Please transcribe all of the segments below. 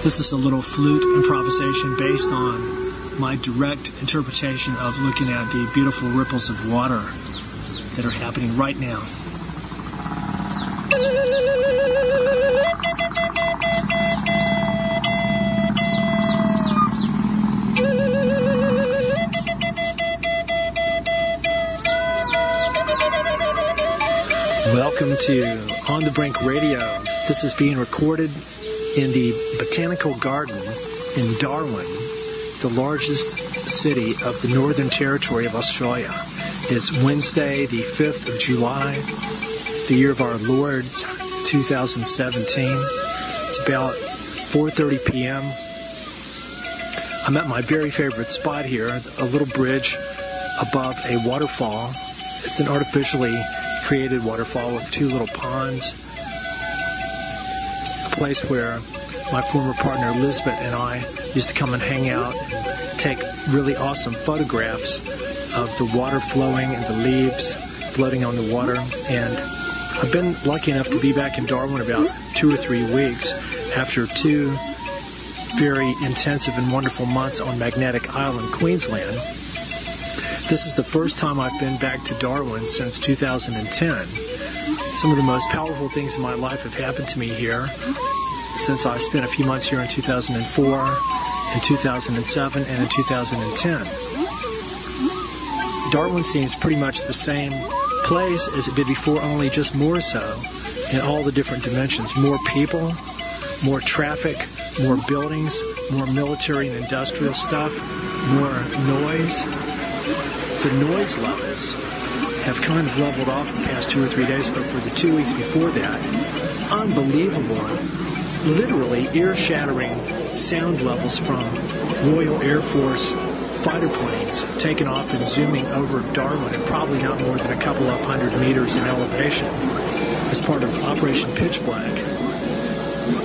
This is a little flute improvisation based on my direct interpretation of looking at the beautiful ripples of water that are happening right now. Welcome to On the Brink Radio. This is being recorded in the Botanical Garden in Darwin, the largest city of the Northern Territory of Australia. It's Wednesday, the 5th of July, the year of our Lord's 2017. It's about 4:30 p.m. I'm at my very favorite spot here, a little bridge above a waterfall. It's an artificially created waterfall with two little ponds. A place where my former partner Elizabeth and I used to come and hang out and take really awesome photographs of the water flowing and the leaves floating on the water. And I've been lucky enough to be back in Darwin about 2 or 3 weeks after 2 very intensive and wonderful months on Magnetic Island, Queensland. This is the first time I've been back to Darwin since 2010. Some of the most powerful things in my life have happened to me here since I spent a few months here in 2004, in 2007, and in 2010. Darwin seems pretty much the same place as it did before, only just more so in all the different dimensions. More people, more traffic, more buildings, more military and industrial stuff, more noise. The noise levels have kind of leveled off the past 2 or 3 days, but for the 2 weeks before that, unbelievable, literally ear-shattering sound levels from Royal Air Force fighter planes taking off and zooming over Darwin at probably not more than a couple of 100 meters in elevation as part of Operation Pitch Black.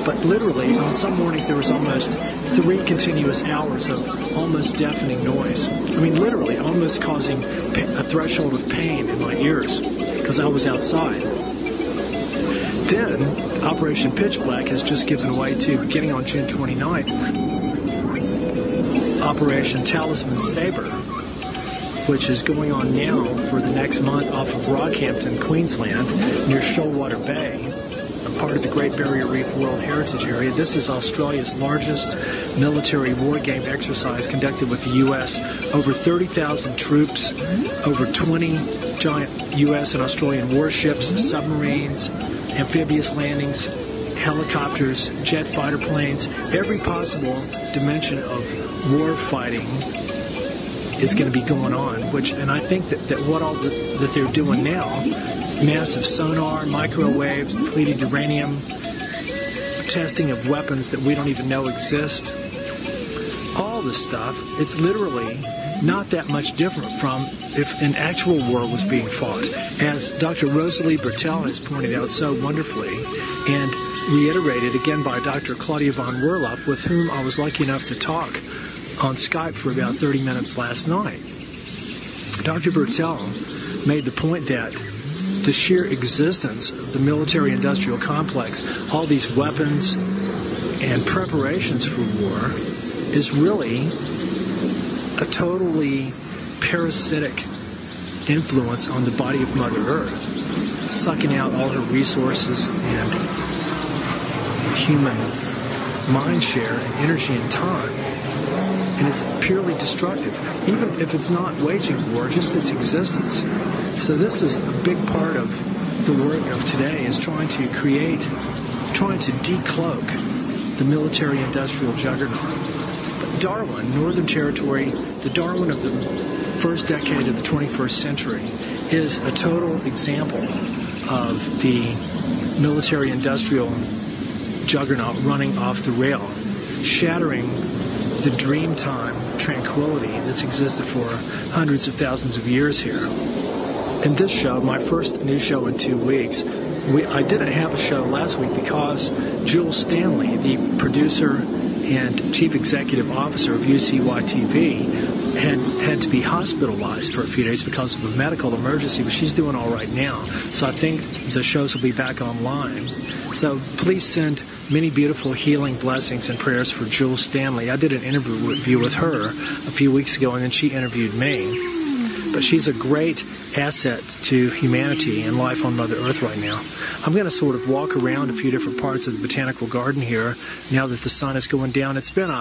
But literally, on some mornings there was almost 3 continuous hours of almost deafening noise. I mean, literally, almost causing a threshold of pain in my ears because I was outside. Then, Operation Pitch Black has just given way to, beginning on June 29th, Operation Talisman Sabre, which is going on now for the next month off of Rockhampton, Queensland, near Shoalwater Bay, part of the Great Barrier Reef World Heritage Area. This is Australia's largest military war game exercise conducted with the U.S. Over 30,000 troops, over 20 giant U.S. and Australian warships, submarines, amphibious landings, helicopters, jet fighter planes. Every possible dimension of war fighting is going to be going on. And I think that what all that they're doing now, massive sonar, microwaves, depleted uranium, testing of weapons that we don't even know exist. All this stuff, it's literally not that much different from if an actual war was being fought. As Dr. Rosalie Bertel has pointed out so wonderfully, and reiterated again by Dr. Claudia von Werloff, with whom I was lucky enough to talk on Skype for about 30 minutes last night. Dr. Bertel made the point that the sheer existence of the military-industrial complex, all these weapons and preparations for war, is really a totally parasitic influence on the body of Mother Earth, sucking out all her resources and human mind share and energy and time. And it's purely destructive, even if it's not waging war, just its existence. So this is a big part of the work of today, is trying to decloak the military-industrial juggernaut. But Darwin, Northern Territory, the Darwin of the first decade of the 21st century, is a total example of the military-industrial juggernaut running off the rail, shattering the Dreamtime tranquility that's existed for hundreds of thousands of years here. In this show, my first new show in 2 weeks, I didn't have a show last week because Jules Stanley, the producer and chief executive officer of UCY-TV, had to be hospitalized for a few days because of a medical emergency, but she's doing all right now. So I think the shows will be back online. So please send many beautiful healing blessings and prayers for Jules Stanley. I did an interview with her a few weeks ago, and then she interviewed me. But she's a great asset to humanity and life on Mother Earth right now. I'm going to sort of walk around a few different parts of the botanical garden here now that the sun is going down. It's been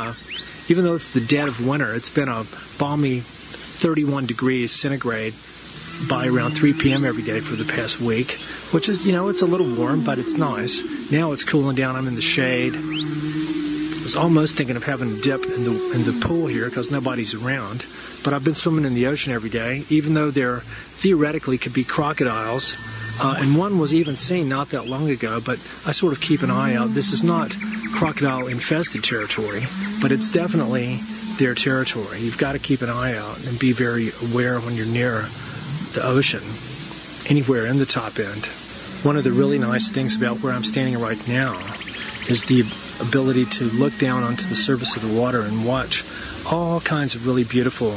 even though it's the dead of winter, it's been a balmy 31 degrees centigrade by around 3 p.m. every day for the past week, which is, it's a little warm, but it's nice. Now it's cooling down. I'm in the shade. I was almost thinking of having a dip in the pool here because nobody's around. But I've been swimming in the ocean every day, even though there theoretically could be crocodiles. And one was even seen not that long ago, but I sort of keep an eye out. This is not crocodile-infested territory, but it's definitely their territory. You've got to keep an eye out and be very aware when you're near the ocean, anywhere in the top end. One of the really nice things about where I'm standing right now is the ability to look down onto the surface of the water and watch all kinds of really beautiful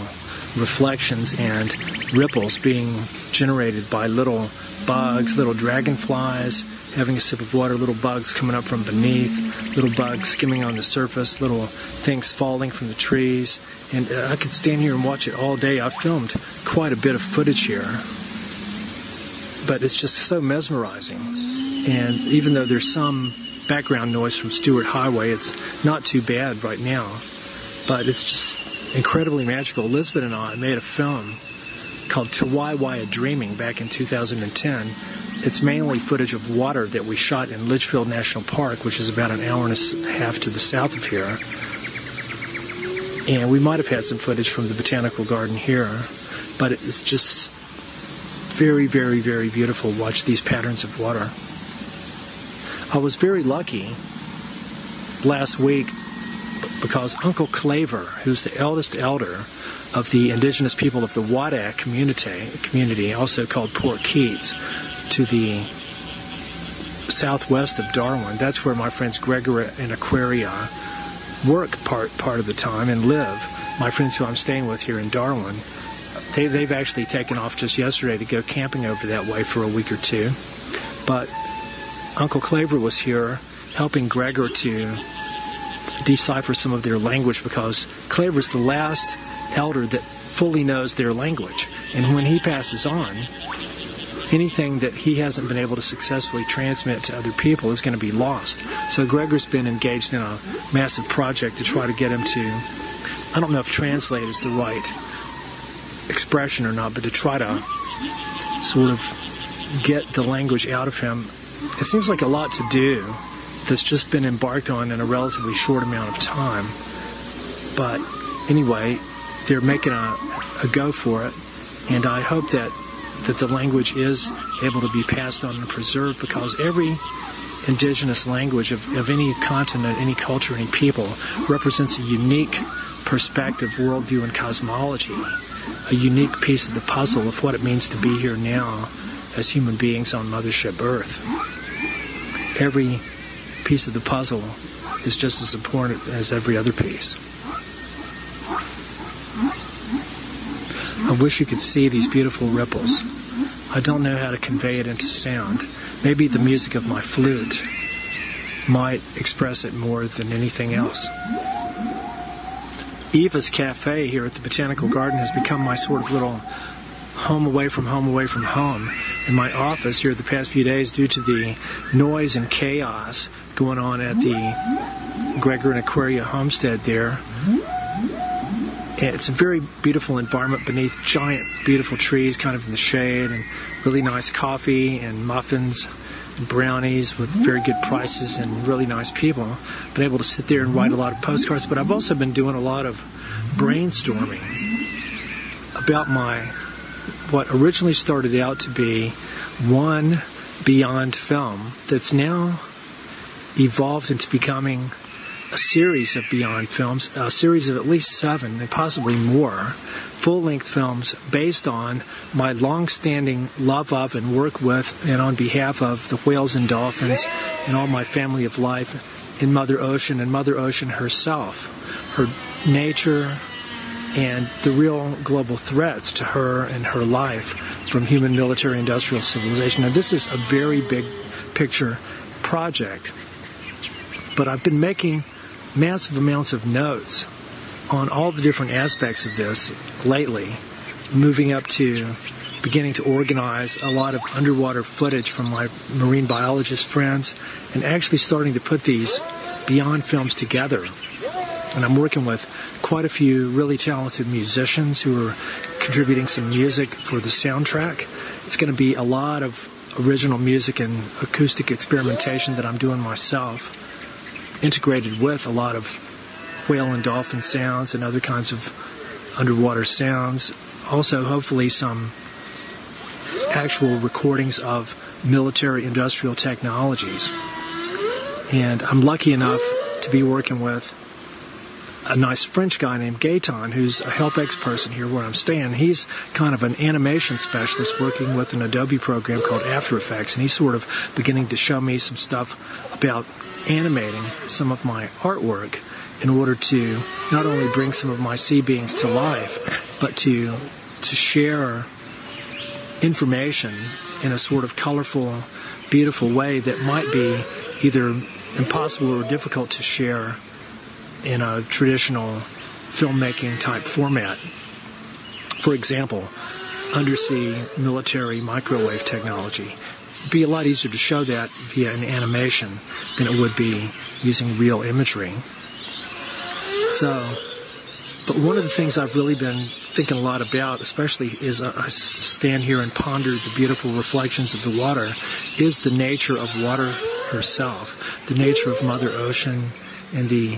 reflections and ripples being generated by little bugs, little dragonflies having a sip of water, little bugs coming up from beneath, little bugs skimming on the surface, little things falling from the trees. And I could stand here and watch it all day. I've filmed quite a bit of footage here, but it's just so mesmerizing. And even though there's some background noise from Stewart Highway, it's not too bad right now. But it's just incredibly magical. Elizabeth and I made a film called Tawaiwaia Dreaming back in 2010. It's mainly footage of water that we shot in Litchfield National Park, which is about an hour and a half to the south of here. And we might have had some footage from the botanical garden here, but it's just very, very, very beautiful to watch these patterns of water. I was very lucky last week because Uncle Claver, who's the eldest elder of the indigenous people of the Wadak community, also called Port Keats, to the southwest of Darwin. That's where my friends Gregory and Aquaria work part of the time and live. My friends who I'm staying with here in Darwin, they've actually taken off just yesterday to go camping over that way for a week or two. But Uncle Claver was here helping Gregor to decipher some of their language, because Claver's the last elder that fully knows their language. And when he passes on, anything that he hasn't been able to successfully transmit to other people is going to be lost. So Gregor's been engaged in a massive project to try to get him to, I don't know if translate is the right expression or not, but to try to sort of get the language out of him. It seems like a lot to do that's just been embarked on in a relatively short amount of time. But anyway, they're making a go for it, and I hope that the language is able to be passed on and preserved, because every indigenous language of any continent, any culture, any people represents a unique perspective, worldview, and cosmology, a unique piece of the puzzle of what it means to be here now as human beings on Mothership Earth. Every piece of the puzzle is just as important as every other piece. I wish you could see these beautiful ripples. I don't know how to convey it into sound. Maybe the music of my flute might express it more than anything else. Eva's Cafe here at the Botanical Garden has become my sort of little home away from home away from home in my office here the past few days, due to the noise and chaos going on at the Gregor and Aquaria homestead there. It's a very beautiful environment beneath giant, beautiful trees, kind of in the shade, and really nice coffee and muffins and brownies with very good prices and really nice people. I've been able to sit there and write a lot of postcards, but I've also been doing a lot of brainstorming about what originally started out to be one Beyond film that's now evolved into becoming a series of Beyond films, a series of at least 7 and possibly more full-length films based on my long-standing love of and work with and on behalf of the whales and dolphins and all my family of life in Mother Ocean, and Mother Ocean herself, her nature, and the real global threats to her and her life from human military industrial civilization. Now, this is a very big picture project. But I've been making massive amounts of notes on all the different aspects of this lately, moving up to beginning to organize a lot of underwater footage from my marine biologist friends, and actually starting to put these Beyond films together. And I'm working with quite a few really talented musicians who are contributing some music for the soundtrack. It's going to be a lot of original music and acoustic experimentation that I'm doing myself, integrated with a lot of whale and dolphin sounds and other kinds of underwater sounds. Also, hopefully, some actual recordings of military industrial technologies. And I'm lucky enough to be working with a nice French guy named Gaetan, who's a HelpX person here where I'm staying. He's kind of an animation specialist working with an Adobe program called After Effects, and he's sort of beginning to show me some stuff about animating some of my artwork in order to not only bring some of my sea beings to life, but to share information in a sort of colorful, beautiful way that might be either impossible or difficult to share in a traditional filmmaking type format. For example, undersea military microwave technology. It'd be a lot easier to show that via an animation than it would be using real imagery. But one of the things I've really been thinking a lot about, especially as I stand here and ponder the beautiful reflections of the water, is the nature of water herself, the nature of Mother Ocean, and the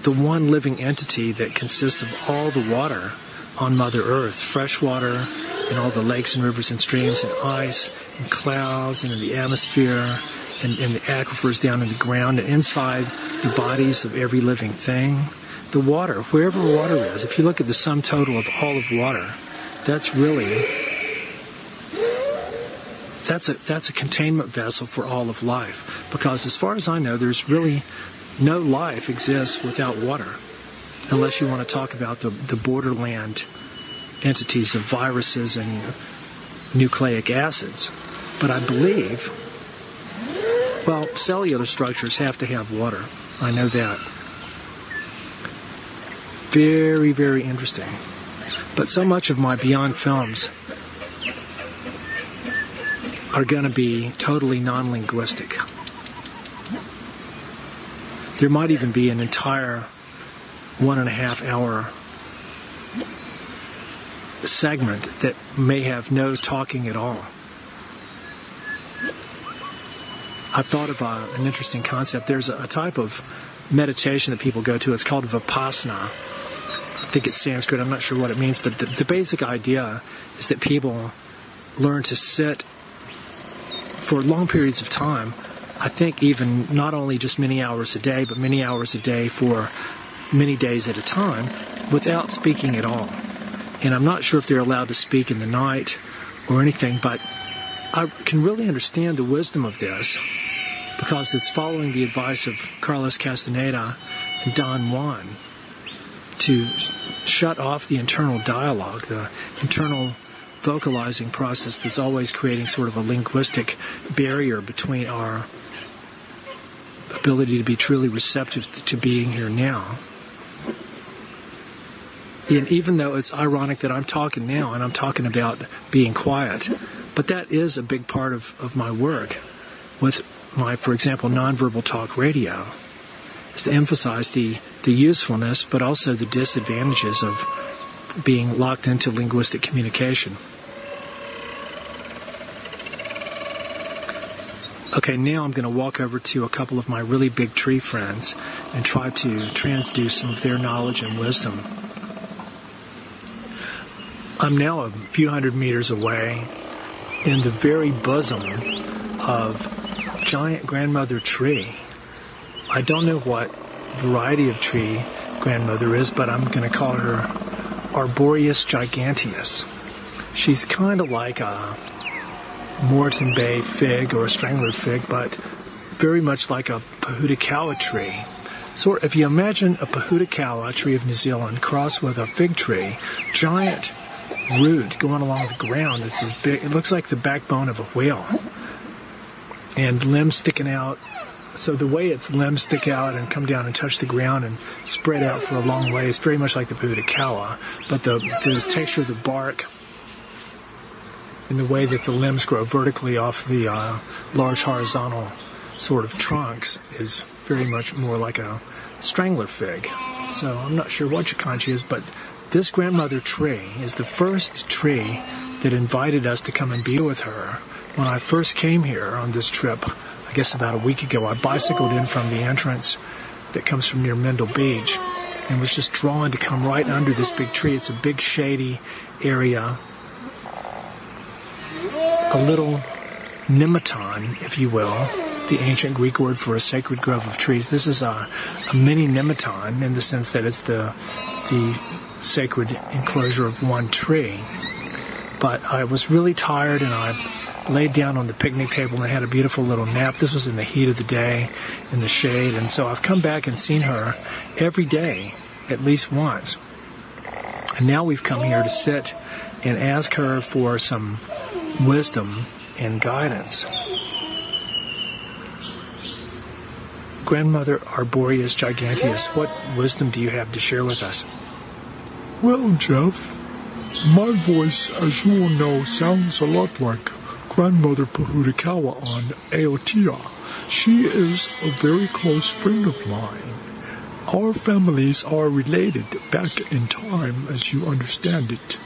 one living entity that consists of all the water on Mother Earth, fresh water and all the lakes and rivers and streams and ice and clouds and in the atmosphere and the aquifers down in the ground and inside the bodies of every living thing. The water, wherever water is, if you look at the sum total of all of water, that's a containment vessel for all of life. Because as far as I know, there's really no life exists without water, unless you want to talk about the borderland entities of viruses and nucleic acids. But I believe, well, cellular structures have to have water. I know that. Very, very interesting. But so much of my Beyond films are going to be totally non-linguistic. There might even be an entire 1.5 hour segment that may have no talking at all. I've thought of an interesting concept. There's a type of meditation that people go to. It's called Vipassana. I think it's Sanskrit. I'm not sure what it means, but the basic idea is that people learn to sit for long periods of time. I think even not only just many hours a day, but many hours a day for many days at a time without speaking at all. And I'm not sure if they're allowed to speak in the night or anything, but I can really understand the wisdom of this because it's following the advice of Carlos Castaneda and Don Juan to shut off the internal dialogue, the internal vocalizing process that's always creating sort of a linguistic barrier between our ability to be truly receptive to being here now. And even though it's ironic that I'm talking now and I'm talking about being quiet, but that is a big part of my work with my, for example, nonverbal talk radio, is to emphasize the usefulness but also the disadvantages of being locked into linguistic communication. Okay, now I'm going to walk over to a couple of my really big tree friends and try to transduce some of their knowledge and wisdom. I'm now a few hundred meters away in the very bosom of giant grandmother tree. I don't know what variety of tree grandmother is, but I'm going to call her Arboreus giganteus. She's kind of like a Moreton Bay fig or a strangler fig, but very much like a Pahudikawa tree. So if you imagine a Pahudikawa, a tree of New Zealand, crossed with a fig tree, giant root going along the ground that's as big, it looks like the backbone of a whale, and limbs sticking out So the way its limbs stick out and come down and touch the ground and spread out for a long way is very much like the Pohutukawa, but the texture of the bark and the way that the limbs grow vertically off the large horizontal sort of trunks is very much more like a strangler fig. So I'm not sure what your kanji is, but this grandmother tree is the first tree that invited us to come and be with her. When I first came here on this trip, I guess about a week ago, I bicycled in from the entrance that comes from near Mendel Beach and was just drawn to come right under this big tree. It's a big shady area, a little nemeton, if you will, the ancient Greek word for a sacred grove of trees. This is a mini nemeton in the sense that it's the sacred enclosure of one tree. But I was really tired and I laid down on the picnic table and had a beautiful little nap. This was in the heat of the day, in the shade, and so I've come back and seen her every day, at least once. And now we've come here to sit and ask her for some wisdom and guidance. Grandmother Arboreus Giganteus, what wisdom do you have to share with us? Well, Jeff, my voice, as you all know, sounds a lot like Grandmother Pohutukawa on Aotea. She is a very close friend of mine. Our families are related back in time, as you understand it.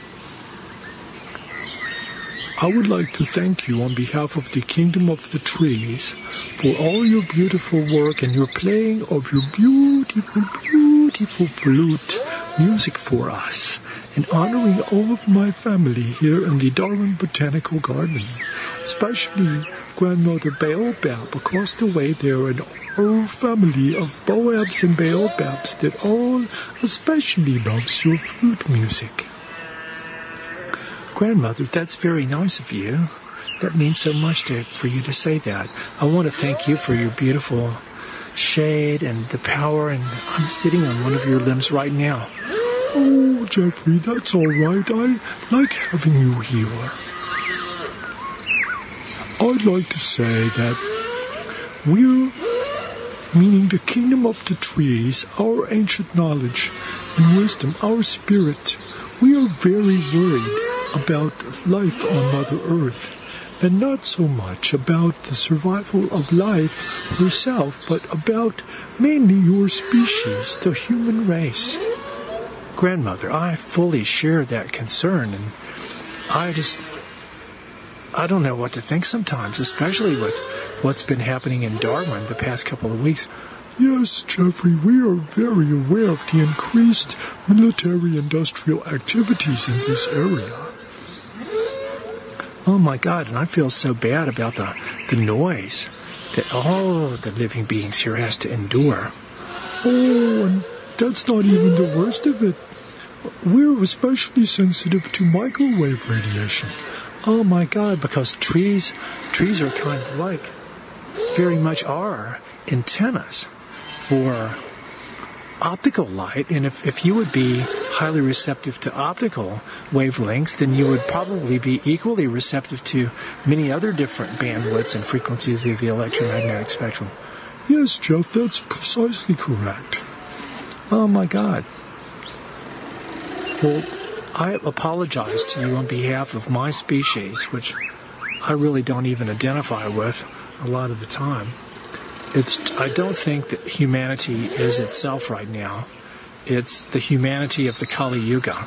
I would like to thank you on behalf of the Kingdom of the Trees for all your beautiful work and your playing of your beautiful, beautiful flute music for us, and honoring all of my family here in the Darwin Botanical Garden, especially Grandmother Baobab across the way there, and our family of Boabs and Baobabs that all especially loves your flute music. Grandmother, that's very nice of you. That means so much for you to say that. I want to thank you for your beautiful shade and the power, and I'm sitting on one of your limbs right now. Oh, Jeffrey, that's all right. I like having you here. I'd like to say that we're, meaning the Kingdom of the Trees, our ancient knowledge and wisdom, our spirit, we are very worried about life on Mother Earth, and not so much about the survival of life herself, but about mainly your species, the human race. Grandmother, I fully share that concern, and I don't know what to think sometimes, especially with what's been happening in Darwin the past couple of weeks. Yes, Jeffrey, we are very aware of the increased military-industrial activities in this area. Oh my God, and I feel so bad about the noise that all the living beings here has to endure. Oh, and that's not even the worst of it. We're especially sensitive to microwave radiation. Oh my God, because trees are kind of like, very much are antennas for optical light, and if you would be highly receptive to optical wavelengths, then you would probably be equally receptive to many other different bandwidths and frequencies of the electromagnetic spectrum. Yes, Jeff, that's precisely correct. Oh my God. Well, I apologize to you on behalf of my species, which I really don't even identify with a lot of the time. I don't think that humanity is itself right now. It's the humanity of the Kali Yuga.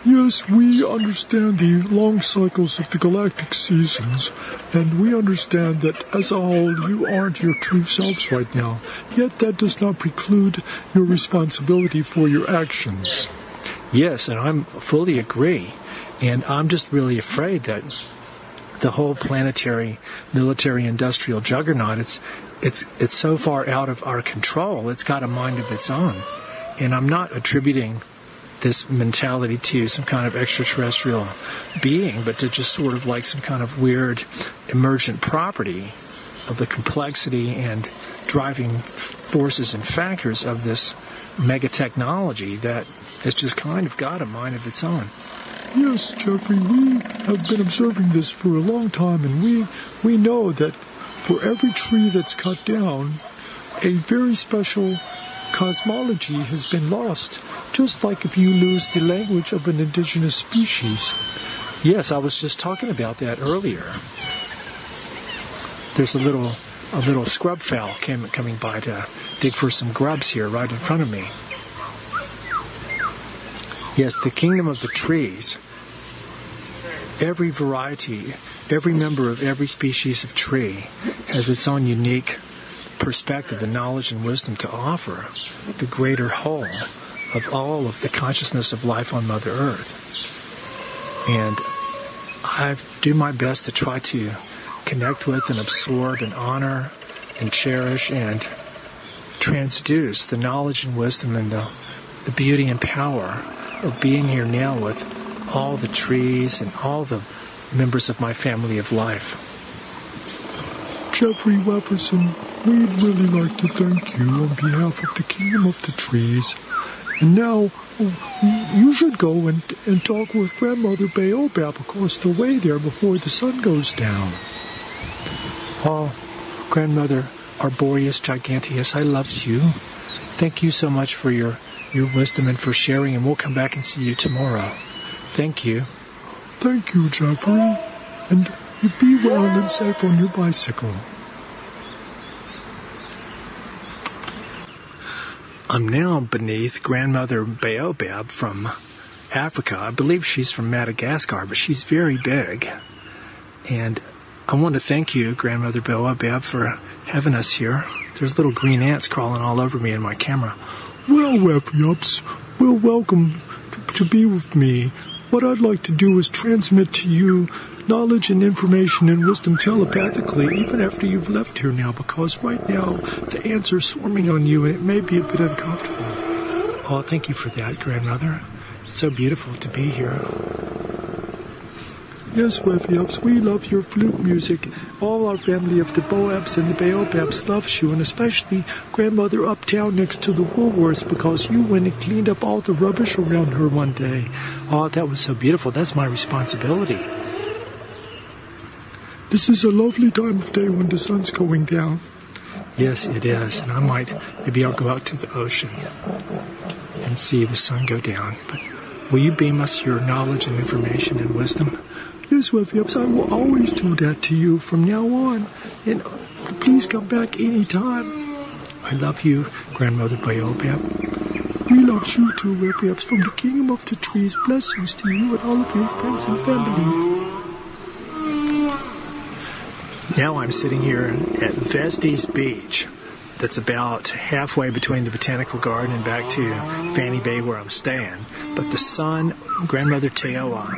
Yes, we understand the long cycles of the galactic seasons, and we understand that as a whole you aren't your true selves right now. Yet that does not preclude your responsibility for your actions. Yes, and I fully agree. And I'm just really afraid that the whole planetary, military, industrial juggernaut, it's so far out of our control. It's got a mind of its own. And I'm not attributing this mentality to some kind of extraterrestrial being, but to just sort of like some kind of weird emergent property of the complexity and driving forces and factors of this mega technology that has just kind of got a mind of its own. Yes, Jeffrey, we have been observing this for a long time, and we know that for every tree that's cut down, a very special cosmology has been lost, just like if you lose the language of an indigenous species. Yes, I was just talking about that earlier. There's a little scrub fowl coming by to dig for some grubs here right in front of me. Yes, the kingdom of the trees. Every variety, every member of every species of tree has its own unique perspective and knowledge and wisdom to offer the greater whole of all of the consciousness of life on Mother Earth. And I do my best to try to connect with and absorb and honor and cherish and transduce the knowledge and wisdom and the beauty and power of being here now with all the trees and all the members of my family of life. Jeffrey Wefferson, we'd really like to thank you on behalf of the Kingdom of the Trees. And now, you should go and talk with Grandmother Baobab across the way there before the sun goes down. Oh, Grandmother Arboreus Giganteus, I loved you. Thank you so much for your wisdom and for sharing, and we'll come back and see you tomorrow. Thank you. Thank you, Jeffrey. And you be well and safe on your bicycle. I'm now beneath Grandmother Baobab from Africa. I believe she's from Madagascar, but she's very big. And I want to thank you, Grandmother Baobab, for having us here. There's little green ants crawling all over me in my camera. Well, Weffups, we're welcome to be with me. What I'd like to do is transmit to you knowledge and information and wisdom telepathically, even after you've left here now, because right now the ants are swarming on you and it may be a bit uncomfortable. Oh, thank you for that, Grandmother. It's so beautiful to be here. Yes, Weffups, we love your flute music. All our family of the Boabs and the Baobabs loves you, and especially Grandmother uptown next to the Woolworths, because you went and cleaned up all the rubbish around her one day. Oh, that was so beautiful. That's my responsibility. This is a lovely time of day when the sun's going down. Yes, it is, and maybe I'll go out to the ocean and see the sun go down. But will you beam us your knowledge and information and wisdom? Yes, Weffups, I will always do that to you from now on. And please come back any time. I love you, Grandmother Baobab. We love you too, Weffups, from the Kingdom of the Trees. Blessings to you and all of your friends and family. Now I'm sitting here at Vestes Beach. That's about halfway between the Botanical Garden and back to Fanny Bay where I'm staying. But the sun, Grandmother Teoa,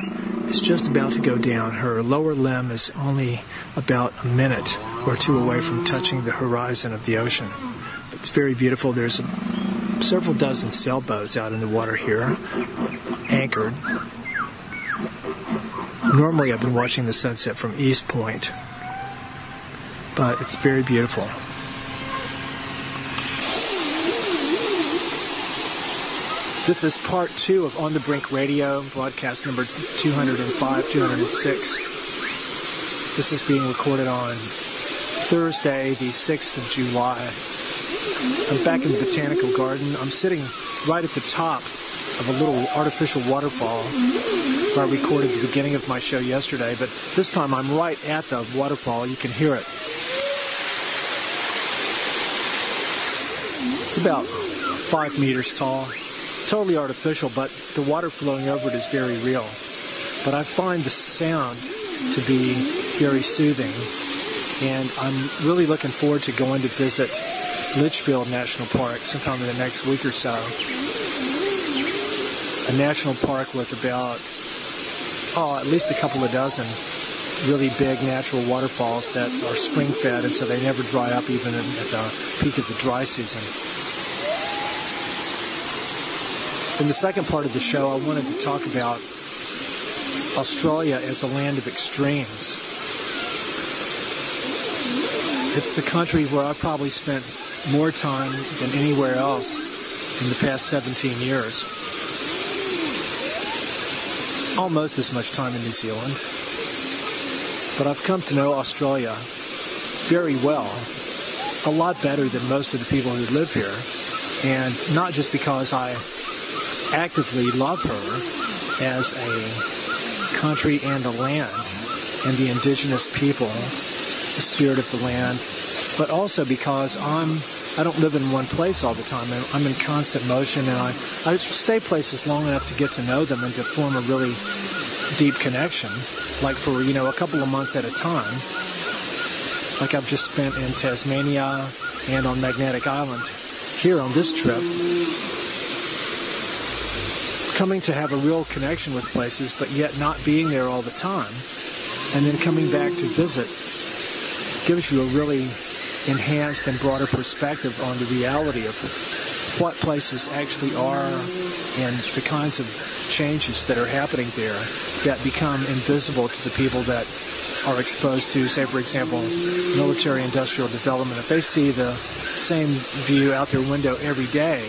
is just about to go down. Her lower limb is only about a minute or two away from touching the horizon of the ocean. But it's very beautiful. There's several dozen sailboats out in the water here, anchored. Normally I've been watching the sunset from East Point, but it's very beautiful. This is part 2 of On the Brink Radio, broadcast number 205, 206. This is being recorded on Thursday, the 6th of July. I'm back in the Botanical Garden. I'm sitting right at the top of a little artificial waterfall where I recorded the beginning of my show yesterday, but this time I'm right at the waterfall. You can hear it. It's about 5 meters tall. Totally artificial, but the water flowing over it is very real. But I find the sound to be very soothing, and I'm really looking forward to going to visit Litchfield National Park sometime in the next week or so. A national park with about, at least a couple of dozen really big natural waterfalls that are spring-fed, and so they never dry up even at the peak of the dry season. In the second part of the show, I wanted to talk about Australia as a land of extremes. It's the country where I've probably spent more time than anywhere else in the past 17 years. Almost as much time in New Zealand. But I've come to know Australia very well, a lot better than most of the people who live here. And not just because I actively love her as a country and a land and the indigenous people, the spirit of the land, but also because I don't live in one place all the time. I'm in constant motion, and I stay places long enough to get to know them and to form a really deep connection, like for, a couple of months at a time. Like I've just spent in Tasmania and on Magnetic Island here on this trip, coming to have a real connection with places, but yet not being there all the time, and then coming back to visit gives you a really enhanced and broader perspective on the reality of what places actually are and the kinds of changes that are happening there that become invisible to the people that are exposed to, say, for example, military-industrial development. If they see the same view out their window every day,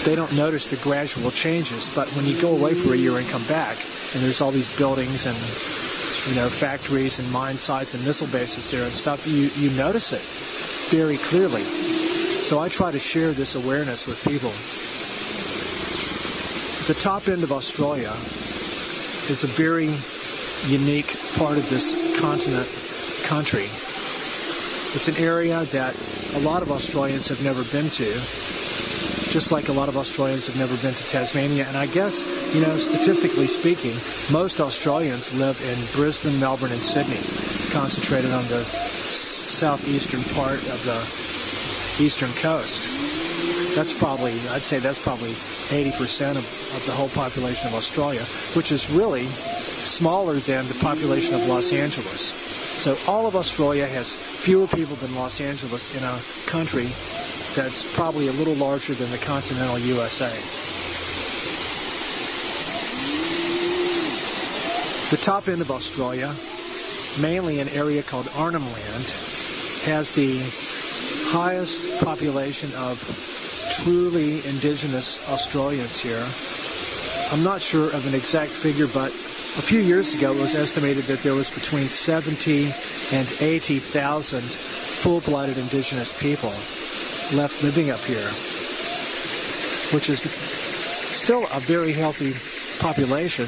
they don't notice the gradual changes. But when you go away for a year and come back, and there's all these buildings and factories and mine sites and missile bases there and stuff, you notice it very clearly. So I try to share this awareness with people. The top end of Australia is a very unique part of this country. It's an area that a lot of Australians have never been to, just like a lot of Australians have never been to Tasmania. And I guess, statistically speaking, most Australians live in Brisbane, Melbourne, and Sydney, concentrated on the southeastern part of the eastern coast. I'd say that's probably 80% of the whole population of Australia, which is really smaller than the population of Los Angeles. So all of Australia has fewer people than Los Angeles in a country that's probably a little larger than the continental USA. The top end of Australia, mainly an area called Arnhem Land, has the highest population of truly indigenous Australians here. I'm not sure of an exact figure, but a few years ago it was estimated that there was between 70 and 80,000 full-blooded indigenous people left living up here, which is still a very healthy population,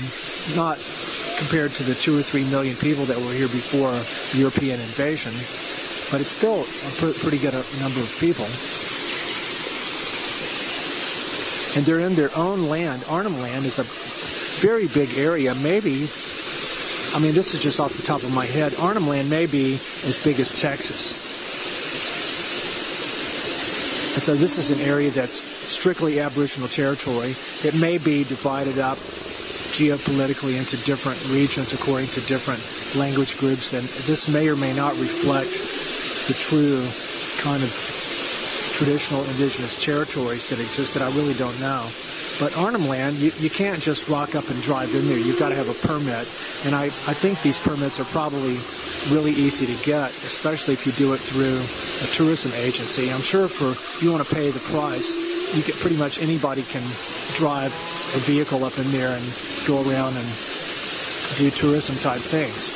not compared to the 2 or 3 million people that were here before the European invasion, but it's still a pretty good number of people. And they're in their own land. Arnhem Land is a very big area. Maybe, this is just off the top of my head, Arnhem Land may be as big as Texas. And so this is an area that's strictly Aboriginal territory. It may be divided up geopolitically into different regions according to different language groups, and this may or may not reflect the true kind of traditional indigenous territories that existed. I really don't know. But Arnhem Land, you can't just rock up and drive in there. You've got to have a permit. And I think these permits are probably really easy to get, especially if you do it through a tourism agency. I'm sure if you want to pay the price, pretty much anybody can drive a vehicle up in there and go around and do tourism type things.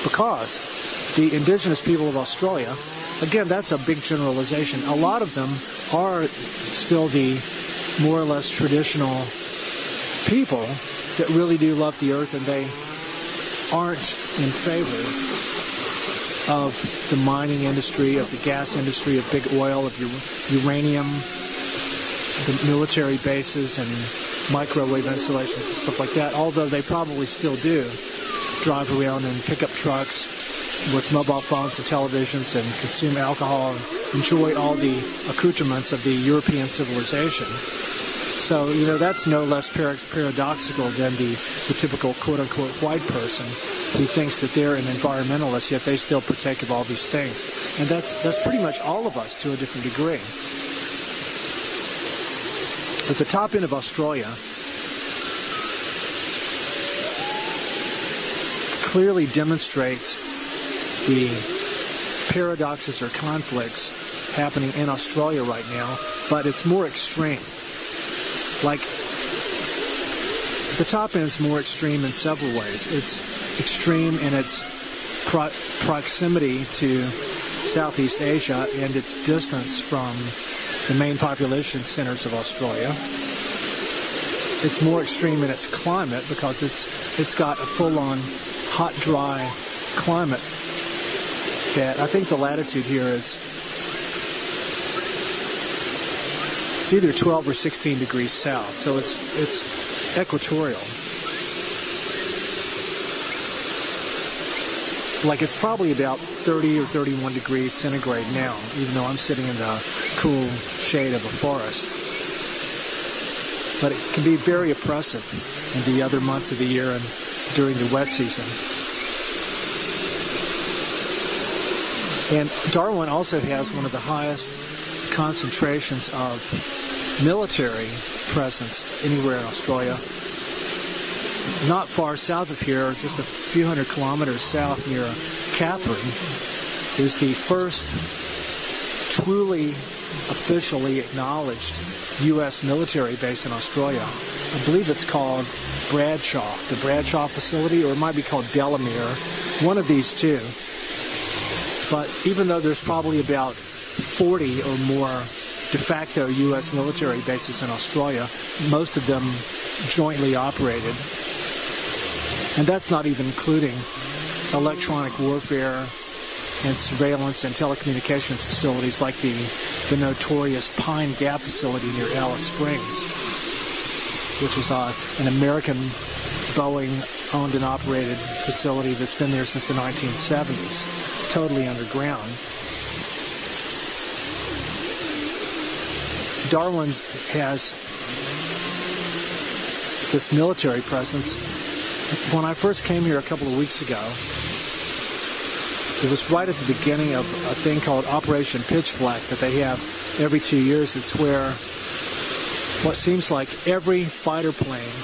Because the indigenous people of Australia, again, that's a big generalization. A lot of them are still the more or less traditional people that really do love the earth, and they aren't in favor of the mining industry, of the gas industry, of big oil, of uranium, the military bases and microwave installations and stuff like that, although they probably still do drive around in pickup trucks with mobile phones and televisions and consume alcohol and enjoy all the accoutrements of the European civilization. So, that's no less paradoxical than the typical quote-unquote white person who thinks that they're an environmentalist, yet they still partake of all these things. And that's pretty much all of us to a different degree. At the top end of Australia clearly demonstrates the paradoxes or conflicts happening in Australia right now, but it's more extreme. Like, the top end is more extreme in several ways. It's extreme in its proximity to Southeast Asia and its distance from the main population centers of Australia. It's more extreme in its climate because it's got a full-on hot, dry climate that I think the latitude here is it's either 12 or 16 degrees south, so it's equatorial. Like it's probably about 30 or 31 degrees centigrade now, even though I'm sitting in the cool shade of a forest. But it can be very oppressive in the other months of the year and during the wet season. And Darwin also has one of the highest concentrations of military presence anywhere in Australia. Not far south of here, just a few hundred kilometers south near Catherine, is the first truly officially acknowledged U.S. military base in Australia. I believe it's called Bradshaw, the Bradshaw facility, or it might be called Delamere, one of these two. But even though there's probably about 40 or more de facto U.S. military bases in Australia, most of them jointly operated. And that's not even including electronic warfare and surveillance and telecommunications facilities like the notorious Pine Gap facility near Alice Springs, which is an American Boeing-owned and operated facility that's been there since the 1970s, totally underground. Darwin has this military presence. When I first came here a couple of weeks ago, it was right at the beginning of a thing called Operation Pitch Black that they have every 2 years. It's where what seems like every fighter plane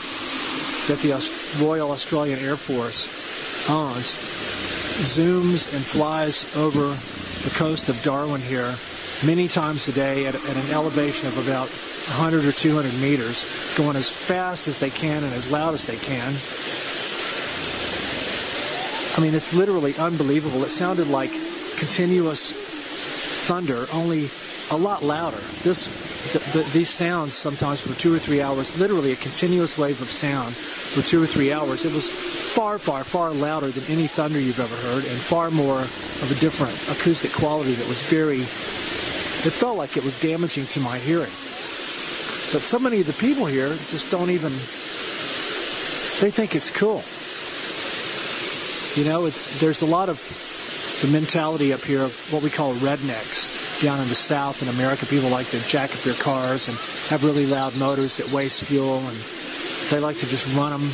that the Royal Australian Air Force owns zooms and flies over the coast of Darwin here many times a day at an elevation of about 100 or 200 meters, going as fast as they can and as loud as they can. I mean, it's literally unbelievable. It sounded like continuous thunder, only a lot louder. These sounds sometimes for 2 or 3 hours, literally a continuous wave of sound for 2 or 3 hours. It was far, far, far louder than any thunder you've ever heard, and far more of a different acoustic quality that was it felt like it was damaging to my hearing. But so many of the people here just don't even, they think it's cool. You know, there's a lot of the mentality up here of what we call rednecks down in the South in America. People like to jack up their cars and have really loud motors that waste fuel, and they like to just run them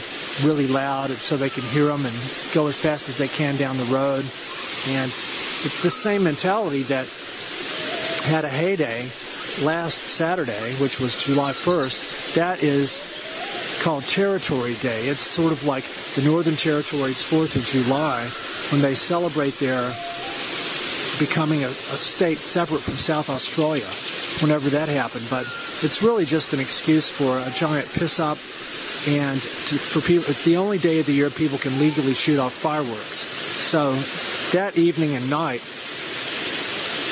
really loud so they can hear them and go as fast as they can down the road. And it's the same mentality that had a heyday last Saturday, which was July 1st. That is called Territory Day. It's sort of like the Northern Territory's 4th of July, when they celebrate their becoming a state separate from South Australia, whenever that happened. But it's really just an excuse for a giant piss-up, and for people, it's the only day of the year people can legally shoot off fireworks. So that evening and night,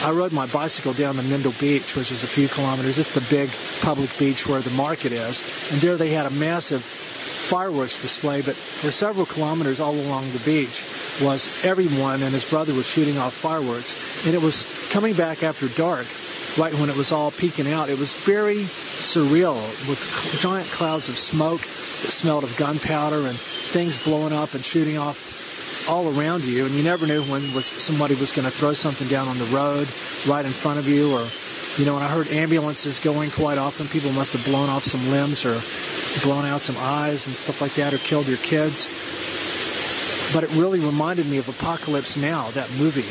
I rode my bicycle down the Mendel Beach, which is a few kilometers. It's the big public beach where the market is. And there they had a massive fireworks display, but for several kilometers all along the beach was everyone and his brother was shooting off fireworks. And it was coming back after dark, right when it was all peaking out. It was very surreal, with giant clouds of smoke that smelled of gunpowder and things blowing up and shooting off all around you, and you never knew when somebody was going to throw something down on the road right in front of you. Or, you know, when I heard ambulances going quite often, people must have blown off some limbs or blown out some eyes and stuff like that, or killed their kids. But it really reminded me of Apocalypse Now, that movie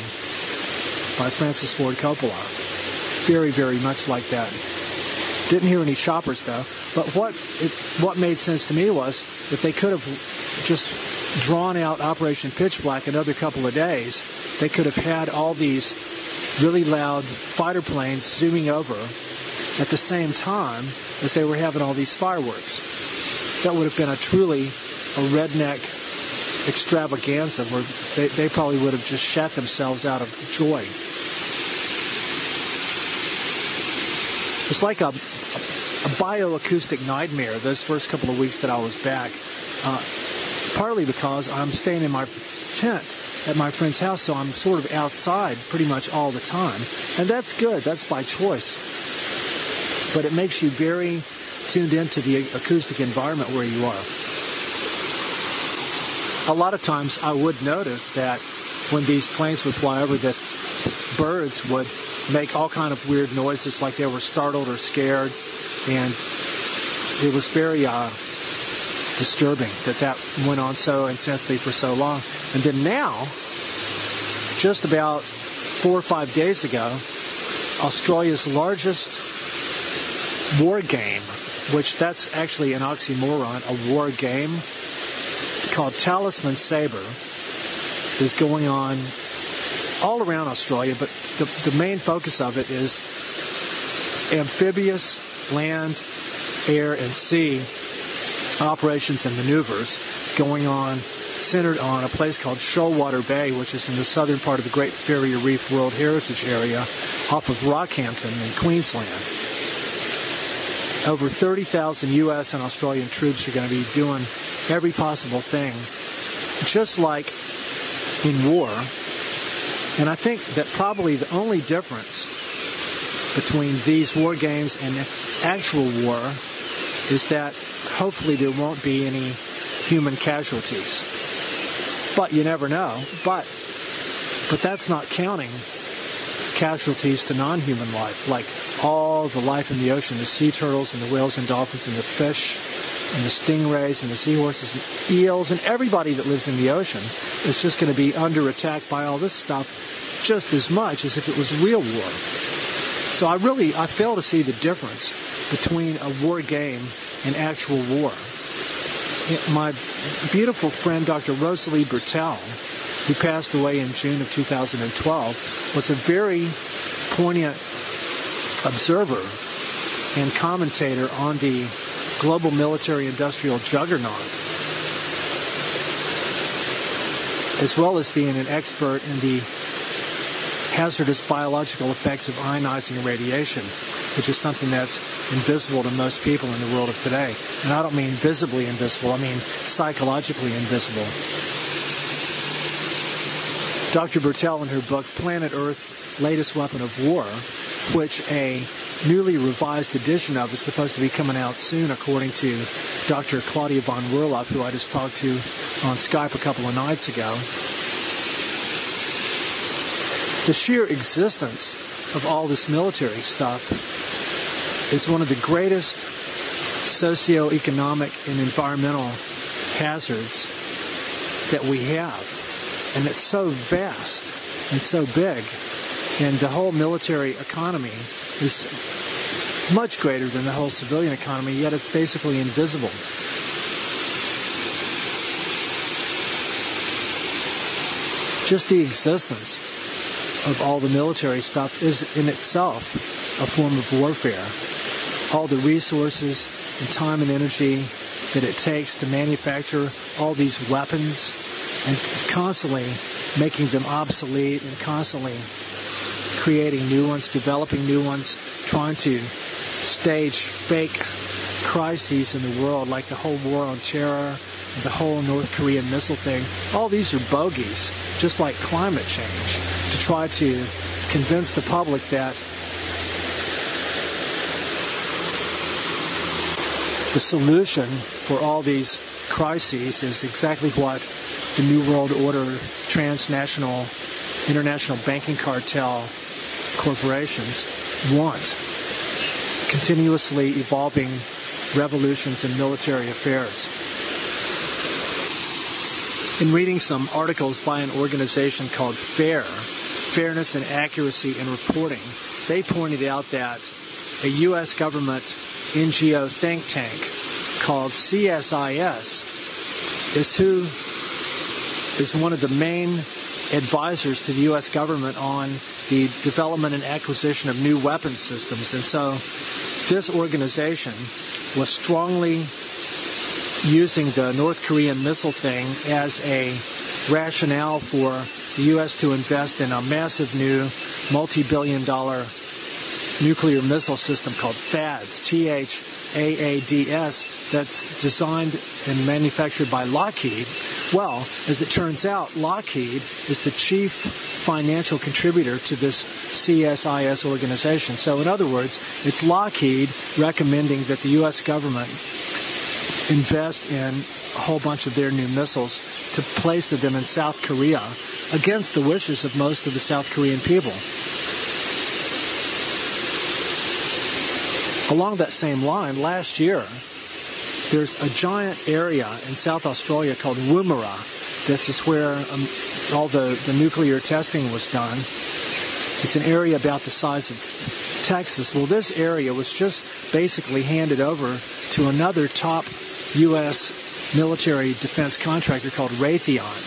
by Francis Ford Coppola. Very, very much like that. Didn't hear any choppers though. But what made sense to me was if they could have just drawn out Operation Pitch Black another couple of days, they could have had all these really loud fighter planes zooming over at the same time as they were having all these fireworks. That would have been a truly redneck extravaganza where they probably would have just shat themselves out of joy. It's like a bioacoustic nightmare those first couple of weeks that I was back, partly because I'm staying in my tent at my friend's house, so I'm sort of outside pretty much all the time. And that's good. That's by choice. But it makes you very tuned into the acoustic environment where you are. A lot of times I would notice that when these planes would fly over, that birds would make all kind of weird noises like they were startled or scared. And it was very disturbing that went on so intensely for so long. And then now, just about 4 or 5 days ago, Australia's largest war game, which that's actually an oxymoron, a war game, called Talisman Sabre, is going on all around Australia, but the main focus of it is amphibious land, air, and sea operations and maneuvers going on, centered on a place called Shoalwater Bay, which is in the southern part of the Great Barrier Reef World Heritage Area off of Rockhampton in Queensland. Over 30,000 U.S. and Australian troops are going to be doing every possible thing, just like in war. And I think that probably the only difference between these war games and actual war is that hopefully there won't be any human casualties. But you never know. But that's not counting casualties to non-human life, like all the life in the ocean, the sea turtles and the whales and dolphins and the fish and the stingrays and the seahorses and eels, and everybody that lives in the ocean is just going to be under attack by all this stuff just as much as if it was real war. So I fail to see the difference between a war game and actual war. My beautiful friend, Dr. Rosalie Bertel, who passed away in June of 2012, was a very poignant observer and commentator on the global military-industrial juggernaut, as well as being an expert in the hazardous biological effects of ionizing radiation, which is something that's invisible to most people in the world of today. And I don't mean visibly invisible, I mean psychologically invisible. Dr. Bertel, in her book, Planet Earth, Latest Weapon of War, which a newly revised edition of is supposed to be coming out soon, according to Dr. Claudia von Werloff, who I just talked to on Skype a couple of nights ago. The sheer existence of all this military stuff is one of the greatest socioeconomic and environmental hazards that we have. And it's so vast and so big, and the whole military economy is much greater than the whole civilian economy, yet it's basically invisible. Just the existence of all the military stuff is in itself a form of warfare. All the resources and time and energy that it takes to manufacture all these weapons and constantly making them obsolete and constantly creating new ones, developing new ones, trying to stage fake crises in the world like the whole war on terror, the whole North Korean missile thing. All these are bogeys, just like climate change, to try to convince the public that the solution for all these crises is exactly what the New World Order, transnational, international banking cartel corporations want. Continuously evolving revolutions in military affairs. In reading some articles by an organization called FAIR, Fairness and Accuracy in Reporting, they pointed out that a U.S. government NGO think tank called CSIS is one of the main advisors to the U.S. government on the development and acquisition of new weapons systems. And so this organization was strongly using the North Korean missile thing as a rationale for the U.S. to invest in a massive new multi-billion-dollar nuclear missile system called THAADS, THAADS, that's designed and manufactured by Lockheed. Well, as it turns out, Lockheed is the chief financial contributor to this CSIS organization. So in other words, it's Lockheed recommending that the U.S. government invest in a whole bunch of their new missiles to place them in South Korea against the wishes of most of the South Korean people. Along that same line, last year, there's a giant area in South Australia called Woomera. This is where all the nuclear testing was done. It's an area about the size of Texas. Well, this area was just basically handed over to another top U.S. military defense contractor called Raytheon.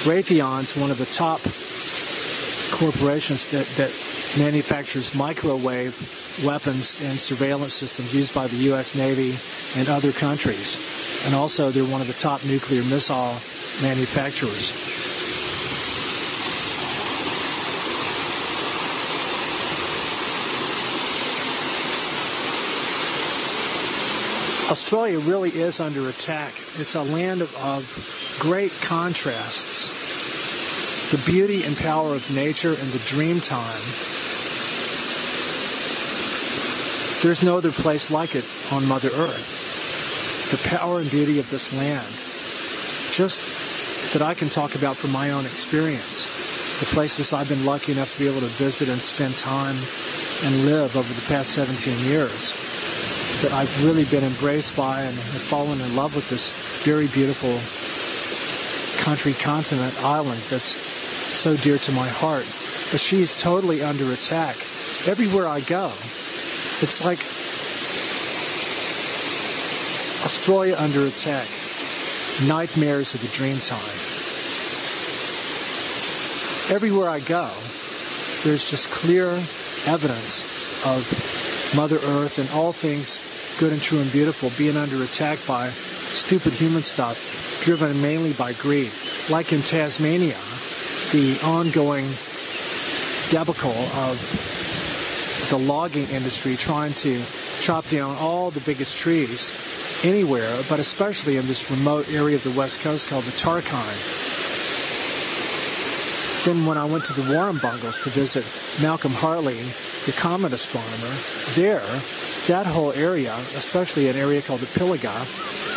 Raytheon's one of the top corporations that manufactures microwave weapons and surveillance systems used by the U.S. Navy and other countries. And also, they're one of the top nuclear missile manufacturers. Australia really is under attack. It's a land of great contrasts. The beauty and power of nature and the Dreamtime. There's no other place like it on Mother Earth. The power and beauty of this land, just that I can talk about from my own experience. The places I've been lucky enough to be able to visit and spend time and live over the past 17 years. That I've really been embraced by and have fallen in love with this very beautiful country, continent, island that's so dear to my heart. But she's totally under attack. Everywhere I go, it's like Australia under attack. Nightmares of the Dreamtime. Everywhere I go, there's just clear evidence of Mother Earth and all things good and true and beautiful being under attack by stupid human stuff driven mainly by greed. Like in Tasmania, the ongoing debacle of the logging industry trying to chop down all the biggest trees anywhere, but especially in this remote area of the West Coast called the Tarkine. Then when I went to the Warrumbungles to visit Malcolm Hartley, the comet astronomer, there, that whole area, especially an area called the Pilliga,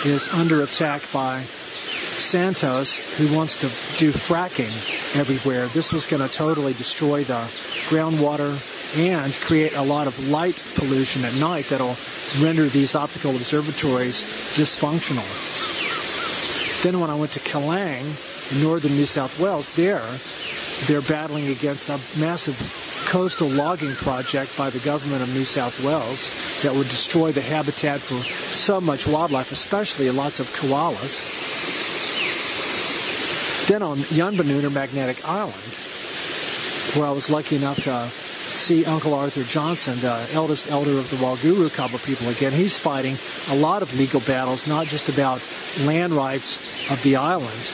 is under attack by Santos, who wants to do fracking everywhere. This was going to totally destroy the groundwater and create a lot of light pollution at night that'll render these optical observatories dysfunctional. Then when I went to Kelang, in northern New South Wales, they're battling against a massive coastal logging project by the government of New South Wales that would destroy the habitat for so much wildlife, especially lots of koalas. Then on Yunbanun, or Magnetic Island, where I was lucky enough to see Uncle Arthur Johnson, the eldest elder of the Walguru Kaba people again. He's fighting a lot of legal battles, not just about land rights of the island,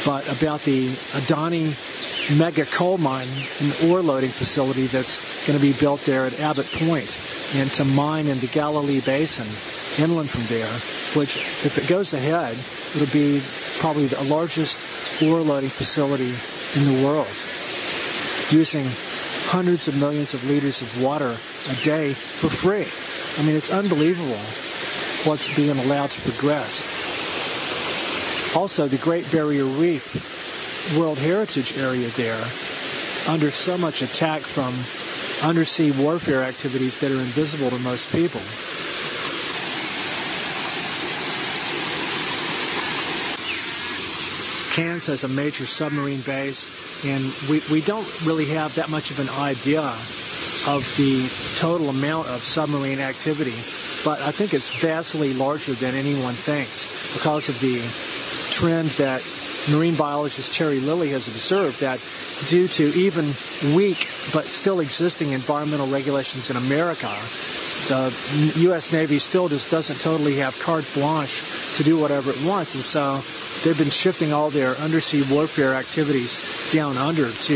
but about the Adani mega coal mine and ore loading facility that's going to be built there at Abbott Point, and to mine in the Galilee Basin inland from there, which, if it goes ahead, it'll be probably the largest ore loading facility in the world, using hundreds of millions of liters of water a day for free. I mean, it's unbelievable what's being allowed to progress. Also, the Great Barrier Reef World Heritage Area there, under so much attack from undersea warfare activities that are invisible to most people. Cairns has a major submarine base, and we don't really have that much of an idea of the total amount of submarine activity, but I think it's vastly larger than anyone thinks because of the trend that marine biologist Terry Lilly has observed, that due to even weak but still existing environmental regulations in America, the U.S. Navy still just doesn't totally have carte blanche to do whatever it wants, and so they've been shifting all their undersea warfare activities down under to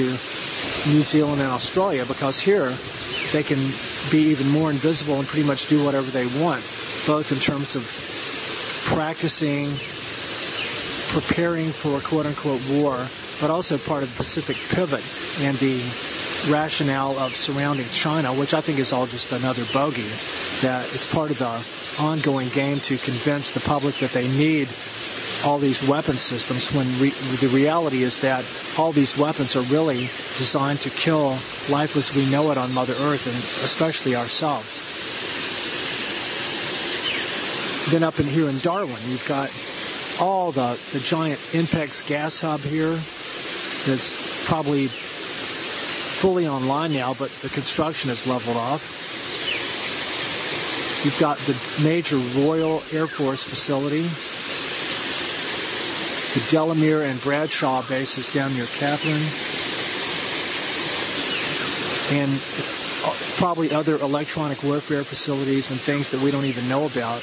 New Zealand and Australia, because here they can be even more invisible and pretty much do whatever they want, both in terms of practicing, preparing for a quote-unquote war, but also part of the Pacific Pivot and the rationale of surrounding China, which I think is all just another bogey, that it's part of the ongoing game to convince the public that they need all these weapon systems, when the reality is that all these weapons are really designed to kill life as we know it on Mother Earth, and especially ourselves. Then up in here in Darwin, you've got all the giant INPEX gas hub here that's probably fully online now, but the construction is leveled off. You've got the major Royal Air Force facility, the Delamere and Bradshaw bases down near Catherine, and probably other electronic warfare facilities and things that we don't even know about.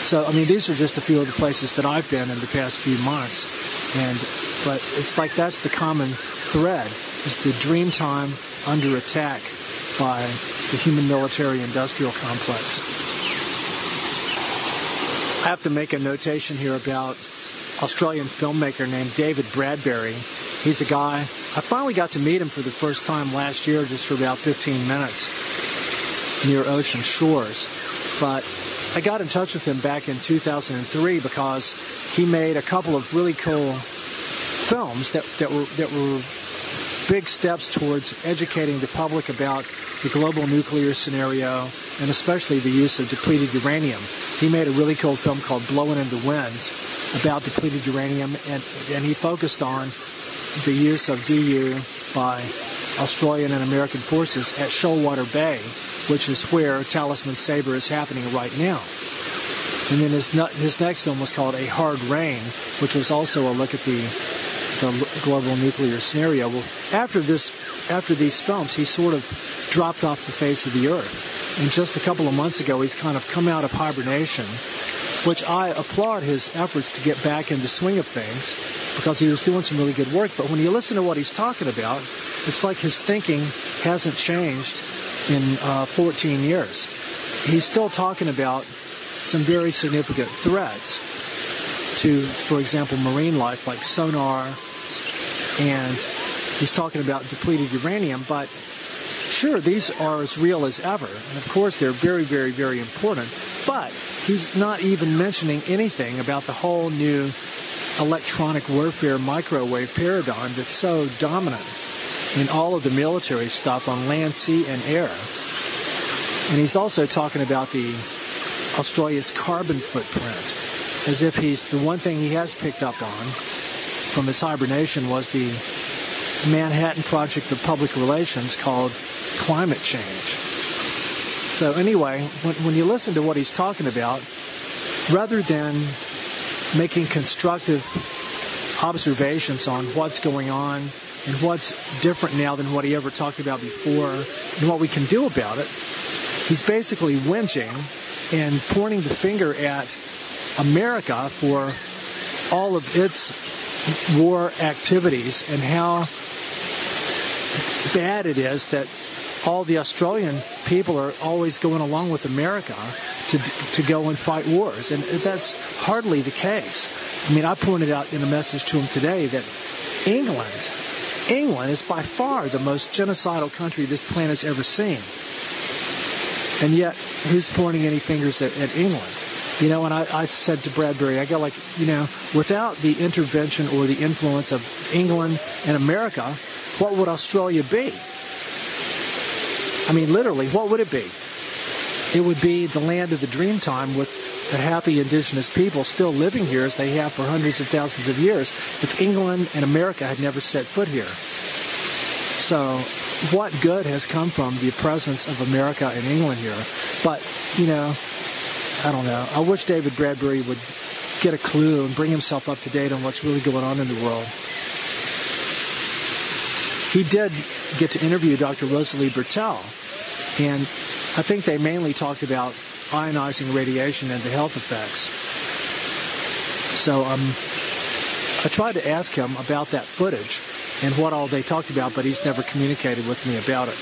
So, I mean, these are just a few of the places that I've been in the past few months. But it's like that's the common thread. It's the Dreamtime under attack by the human military-industrial complex. I have to make a notation here about Australian filmmaker named David Bradbury. He's a guy, I finally got to meet him for the first time last year, just for about 15 minutes near Ocean Shores. But I got in touch with him back in 2003 because he made a couple of really cool films that were big steps towards educating the public about the global nuclear scenario, and especially the use of depleted uranium. He made a really cool film called Blowing in the Wind about depleted uranium, and he focused on the use of DU by Australian and American forces at Shoalwater Bay, which is where Talisman Sabre is happening right now. And then his next film was called A Hard Rain, which was also a look at the global nuclear scenario. Well, after these films, he sort of dropped off the face of the earth. And just a couple of months ago, he's kind of come out of hibernation, which I applaud his efforts to get back in the swing of things, because he was doing some really good work. But when you listen to what he's talking about, it's like his thinking hasn't changed in 14 years. He's still talking about some very significant threats to, for example, marine life, like sonar, and he's talking about depleted uranium. But sure, these are as real as ever, and of course they're very, very, very important, but he's not even mentioning anything about the whole new electronic warfare microwave paradigm that's so dominant in all of the military stuff on land, sea, and air. And he's also talking about Australia's carbon footprint, as if the one thing he has picked up on from his hibernation was the Manhattan Project of Public Relations called climate change. So anyway, when you listen to what he's talking about, rather than making constructive observations on what's going on and what's different now than what he ever talked about before and what we can do about it, he's basically whinging and pointing the finger at America for all of its war activities and how bad it is that all the Australian people are always going along with America to go and fight wars. And that's hardly the case. I mean, I pointed out in a message to him today that England is by far the most genocidal country this planet's ever seen. And yet, who's pointing any fingers at England? You know, and I said to Bradbury, I go like, you know, without the intervention or the influence of England and America, what would Australia be? I mean, literally, what would it be? It would be the land of the Dreamtime with the happy indigenous people still living here as they have for hundreds of thousands of years if England and America had never set foot here. So what good has come from the presence of America and England here? But, you know, I don't know. I wish David Bradbury would get a clue and bring himself up to date on what's really going on in the world. He did get to interview Dr. Rosalie Bertell, and I think they mainly talked about ionizing radiation and the health effects. So I tried to ask him about that footage and what all they talked about, but he's never communicated with me about it.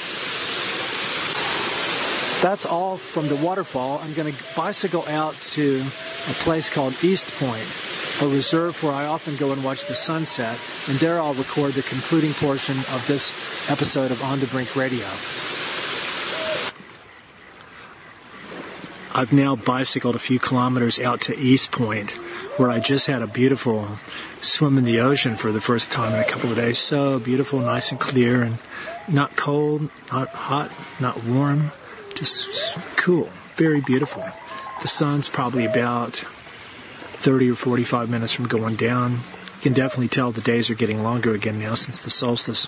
That's all from the waterfall. I'm going to bicycle out to a place called East Point, a reserve where I often go and watch the sunset, and there I'll record the concluding portion of this episode of On the Brink Radio. I've now bicycled a few kilometers out to East Point, where I just had a beautiful swim in the ocean for the first time in a couple of days. So beautiful, nice and clear, and not cold, not hot, not warm, just cool, very beautiful. The sun's probably about 30 or 45 minutes from going down. You can definitely tell the days are getting longer again now since the solstice.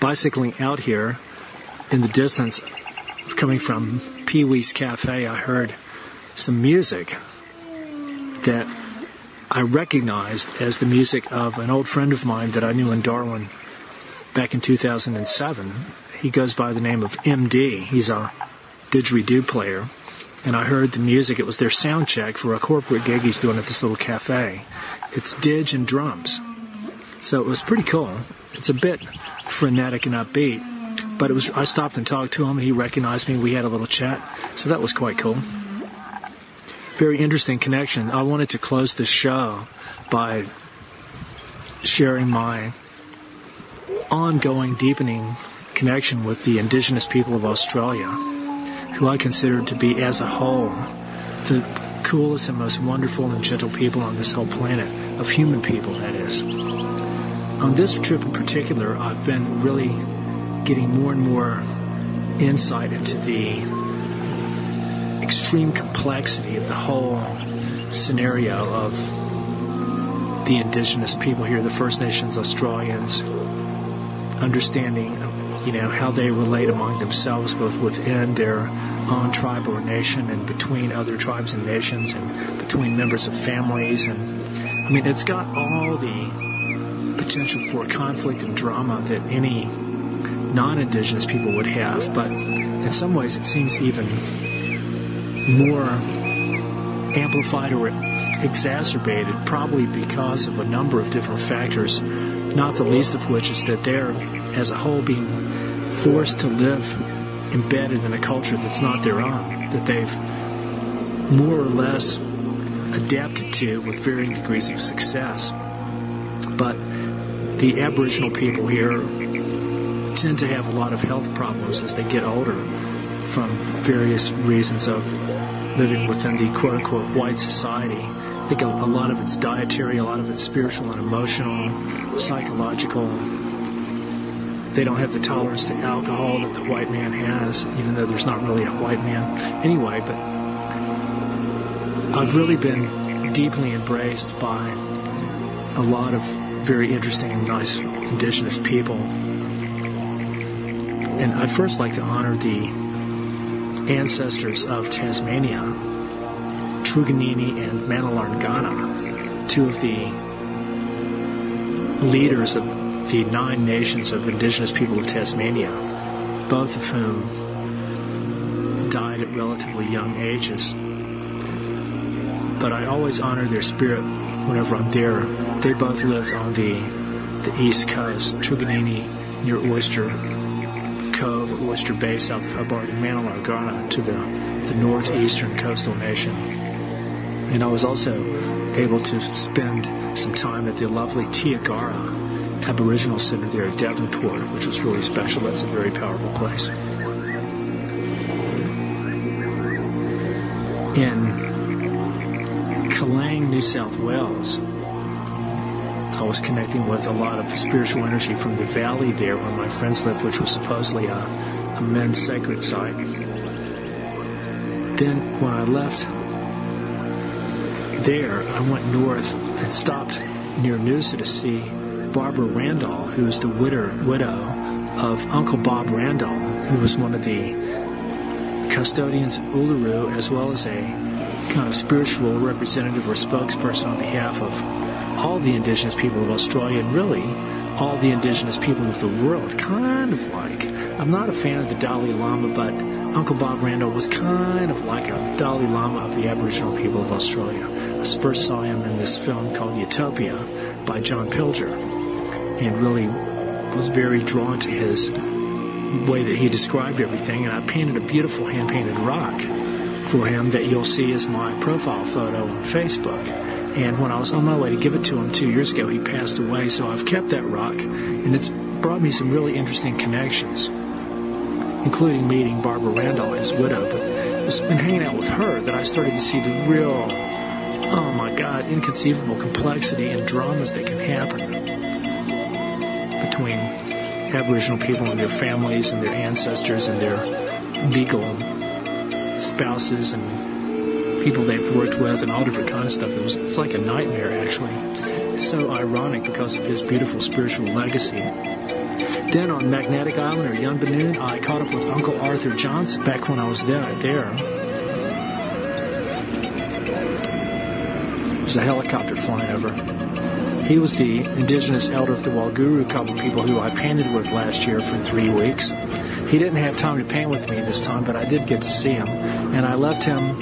Bicycling out here, in the distance, coming from Pee Wee's Cafe, I heard some music that I recognized as the music of an old friend of mine that I knew in Darwin back in 2007. He goes by the name of MD. He's a didgeridoo player. And I heard the music. It was their sound check for a corporate gig he's doing at this little cafe. It's didge and drums. So it was pretty cool. It's a bit frenetic and upbeat. But I stopped and talked to him, and he recognized me. We had a little chat. So that was quite cool. Very interesting connection. I wanted to close the show by sharing my ongoing, deepening connection with the indigenous people of Australia, who I consider to be, as a whole, the coolest and most wonderful and gentle people on this whole planet, of human people, that is. On this trip in particular, I've been really getting more and more insight into the extreme complexity of the whole scenario of the indigenous people here, the First Nations Australians, understanding how they relate among themselves, both within their own tribe or nation and between other tribes and nations and between members of families. And it's got all the potential for conflict and drama that any non-indigenous people would have, but in some ways it seems even more amplified or exacerbated, probably because of a number of different factors, not the least of which is that they're, as a whole, being forced to live embedded in a culture that's not their own, that they've more or less adapted to with varying degrees of success. But the Aboriginal people here tend to have a lot of health problems as they get older from various reasons of living within the quote-unquote white society. I think a lot of it's dietary, a lot of it's spiritual and emotional, psychological. They don't have the tolerance to alcohol that the white man has, even though there's not really a white man. Anyway, but I've really been deeply embraced by a lot of very interesting and nice indigenous people. And I'd first like to honor the ancestors of Tasmania, Truganini and Manalarngana, two of the leaders of the 9 nations of indigenous people of Tasmania, both of whom died at relatively young ages. But I always honor their spirit whenever I'm there. They both lived on the East Coast, Truganini near Oyster Cove, Oyster Bay, south of Hobart, and Manalarngana to the northeastern coastal nation. And I was also able to spend some time at the lovely Tiagara Aboriginal Center there at Devonport, which was really special. That's a very powerful place. In Kelang, New South Wales, I was connecting with a lot of spiritual energy from the valley there where my friends live, which was supposedly a men's sacred site. Then when I left there, I went north and stopped near Noosa to see Barbara Randall, who is the widow of Uncle Bob Randall, who was one of the custodians of Uluru, as well as a kind of spiritual representative or spokesperson on behalf of all the indigenous people of Australia, and really all the indigenous people of the world. Kind of like, I'm not a fan of the Dalai Lama, but Uncle Bob Randall was kind of like a Dalai Lama of the Aboriginal people of Australia. I first saw him in this film called Utopia by John Pilger, and really was very drawn to his way that he described everything, and I painted a beautiful hand-painted rock for him that you'll see as my profile photo on Facebook. And when I was on my way to give it to him 2 years ago, he passed away, so I've kept that rock, and it's brought me some really interesting connections, including meeting Barbara Randall, his widow. But it's been hanging out with her that I started to see the real, oh my God, inconceivable complexity and dramas that can happen between Aboriginal people and their families and their ancestors and their legal spouses and people they've worked with and all different kinds of stuff. It's like a nightmare, actually. It's so ironic because of his beautiful spiritual legacy. Then on Magnetic Island, or Yunbanoon, I caught up with Uncle Arthur Johnson back when I was there. There's a helicopter flying over. He was the indigenous elder of the Walguru couple people who I painted with last year for 3 weeks. He didn't have time to paint with me this time, but I did get to see him. And I left him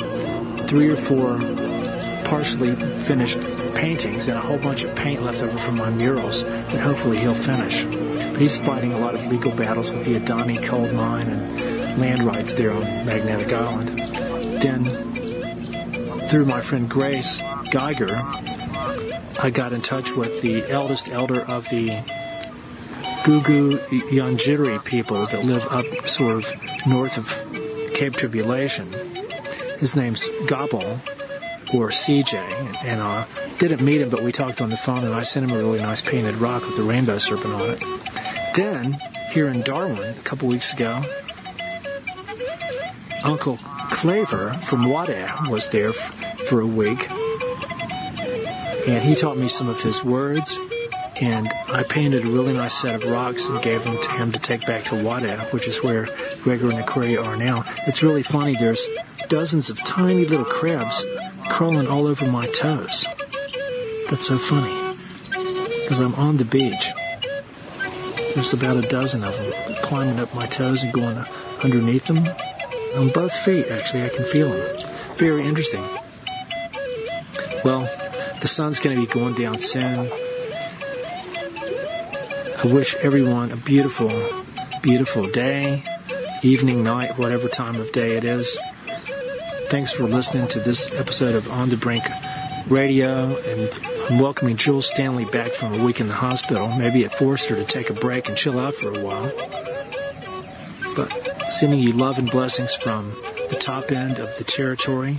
3 or 4 partially finished paintings and a whole bunch of paint left over from my murals that hopefully he'll finish. But he's fighting a lot of legal battles with the Adani coal mine and land rights there on Magnetic Island. Then, through my friend Grace Geiger, I got in touch with the eldest elder of the Gugu Yanjiri people that live up sort of north of Cape Tribulation. His name's Gobble, or CJ, and I didn't meet him, but we talked on the phone, and I sent him a really nice painted rock with the rainbow serpent on it. Then, here in Darwin, a couple weeks ago, Uncle Claver from Wada was there for a week, and he taught me some of his words, and I painted a really nice set of rocks and gave them to him to take back to Wada, which is where Gregor and Aquaria are now. It's really funny, there's dozens of tiny little crabs crawling all over my toes. That's so funny, because I'm on the beach. There's about a dozen of them climbing up my toes and going underneath them. On both feet, actually, I can feel them. Very interesting. Well, the sun's going to be going down soon. I wish everyone a beautiful, beautiful day, evening, night, whatever time of day it is. Thanks for listening to this episode of On the Brink Radio, and I'm welcoming Jules Stanley back from a week in the hospital. Maybe it forced her to take a break and chill out for a while. But sending you love and blessings from the top end of the territory.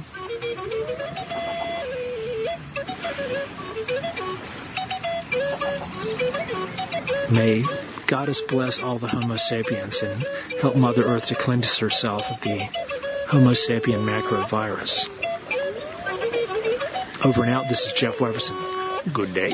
May Goddess bless all the Homo sapiens and help Mother Earth to cleanse herself of the Homo sapien macrovirus. Over and out, this is Jeff Wefferson. Good day.